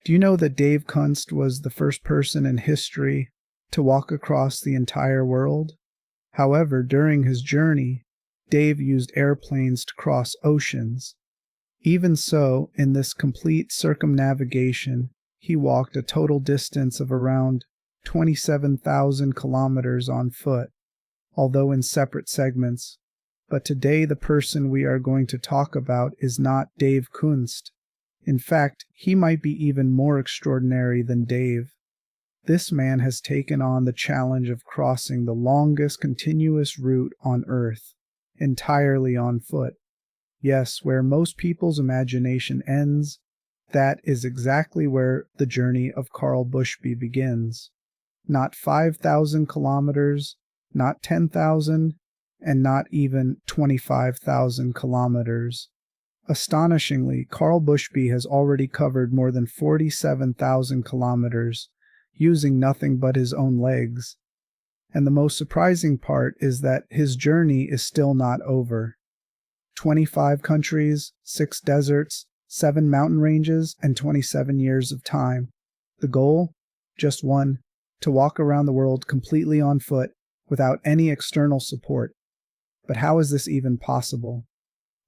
Do you know that Dave Kunst was the first person in history to walk across the entire world? However, during his journey, Dave used airplanes to cross oceans. Even so, in this complete circumnavigation, he walked a total distance of around 27,000 kilometers on foot, although in separate segments. But today the person we are going to talk about is not Dave Kunst. In fact, he might be even more extraordinary than Dave. This man has taken on the challenge of crossing the longest continuous route on Earth, entirely on foot. Yes, where most people's imagination ends, that is exactly where the journey of Karl Bushby begins. Not 5,000 kilometers, not 10,000, and not even 25,000 kilometers. Astonishingly, Karl Bushby has already covered more than 47,000 kilometers, using nothing but his own legs. And the most surprising part is that his journey is still not over. 25 countries, 6 deserts, 7 mountain ranges, and 27 years of time. The goal? Just one, to walk around the world completely on foot without any external support. But how is this even possible?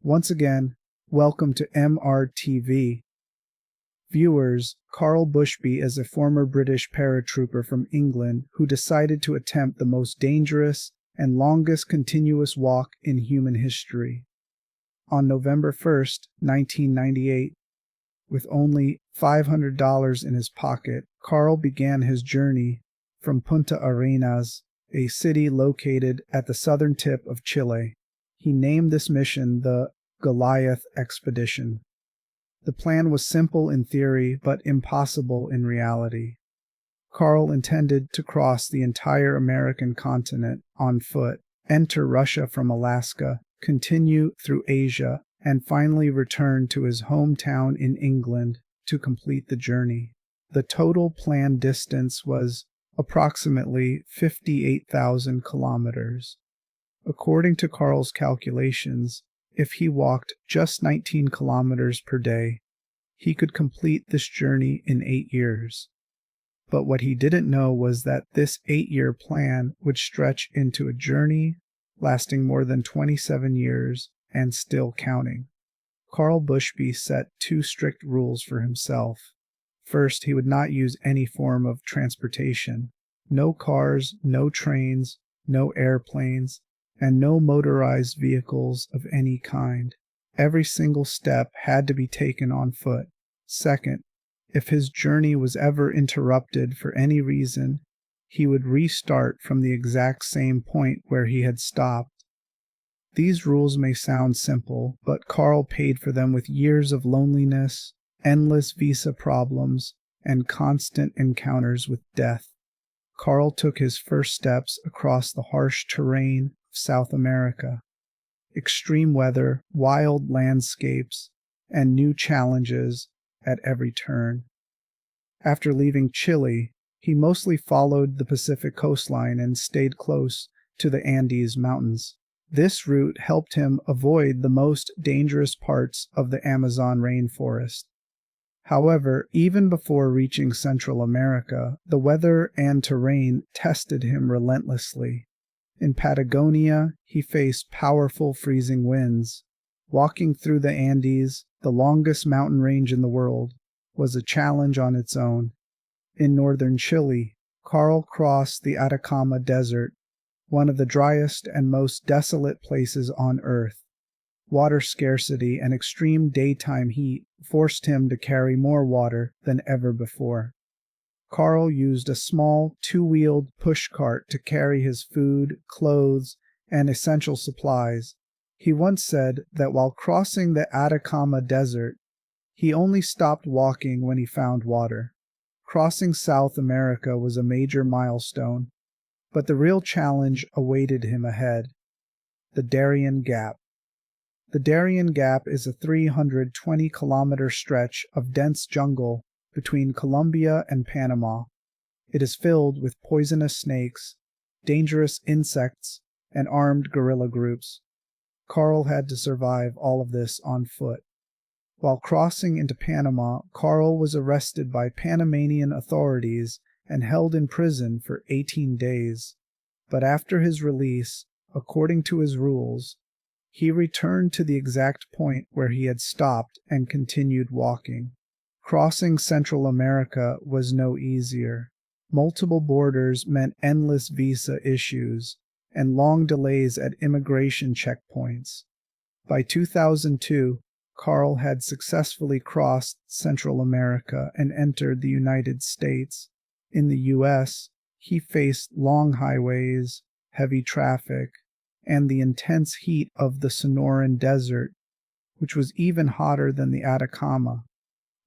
Once again, welcome to MRTV. Viewers, Karl Bushby is a former British paratrooper from England who decided to attempt the most dangerous and longest continuous walk in human history. On November 1st, 1998, with only $500 in his pocket, Karl began his journey from Punta Arenas, a city located at the southern tip of Chile. He named this mission the Goliath Expedition. The plan was simple in theory, but impossible in reality. Karl intended to cross the entire American continent on foot, enter Russia from Alaska, continue through Asia, and finally return to his hometown in England to complete the journey. The total planned distance was approximately 58,000 kilometers. According to Karl's calculations, if he walked just 19 kilometers per day, he could complete this journey in 8 years. But what he didn't know was that this 8-year plan would stretch into a journey lasting more than 27 years and still counting. Karl Bushby set 2 strict rules for himself. First, he would not use any form of transportation. No cars, no trains, no airplanes, and no motorized vehicles of any kind. Every single step had to be taken on foot. Second, if his journey was ever interrupted for any reason, he would restart from the exact same point where he had stopped. These rules may sound simple, but Karl paid for them with years of loneliness, endless visa problems, and constant encounters with death. Karl took his first steps across the harsh terrain of South America. Extreme weather, wild landscapes, and new challenges at every turn. After leaving Chile, he mostly followed the Pacific coastline and stayed close to the Andes Mountains. This route helped him avoid the most dangerous parts of the Amazon rainforest. However, even before reaching Central America, the weather and terrain tested him relentlessly. In Patagonia, he faced powerful freezing winds. Walking through the Andes, the longest mountain range in the world, was a challenge on its own. In northern Chile, Karl crossed the Atacama Desert, one of the driest and most desolate places on Earth. Water scarcity and extreme daytime heat forced him to carry more water than ever before. Karl used a small 2-wheeled pushcart to carry his food, clothes, and essential supplies. He once said that while crossing the Atacama Desert, he only stopped walking when he found water. Crossing South America was a major milestone, but the real challenge awaited him ahead: the Darién Gap. The Darién Gap is a 320-kilometer stretch of dense jungle between Colombia and Panama. It is filled with poisonous snakes, dangerous insects, and armed guerrilla groups. Karl had to survive all of this on foot. While crossing into Panama, Karl was arrested by Panamanian authorities and held in prison for 18 days. But after his release, according to his rules, he returned to the exact point where he had stopped and continued walking. Crossing Central America was no easier. Multiple borders meant endless visa issues and long delays at immigration checkpoints. By 2002, Karl had successfully crossed Central America and entered the United States. In the U.S., he faced long highways, heavy traffic, and the intense heat of the Sonoran Desert, which was even hotter than the Atacama.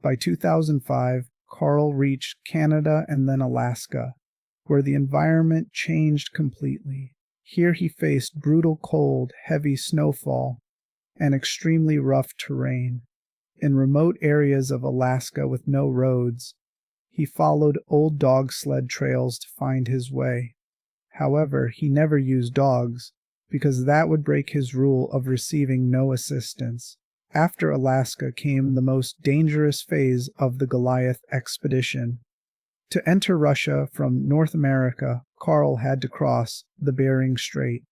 By 2005, Karl reached Canada and then Alaska, where the environment changed completely. Here he faced brutal cold, heavy snowfall, and extremely rough terrain. In remote areas of Alaska with no roads, he followed old dog sled trails to find his way. However, he never used dogs, because that would break his rule of receiving no assistance. After Alaska came the most dangerous phase of the Goliath Expedition. To enter Russia from North America, Karl had to cross the Bering Strait,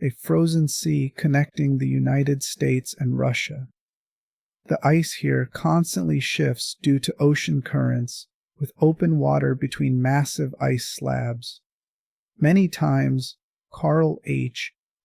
a frozen sea connecting the United States and Russia. The ice here constantly shifts due to ocean currents, with open water between massive ice slabs. Many times, Karl H.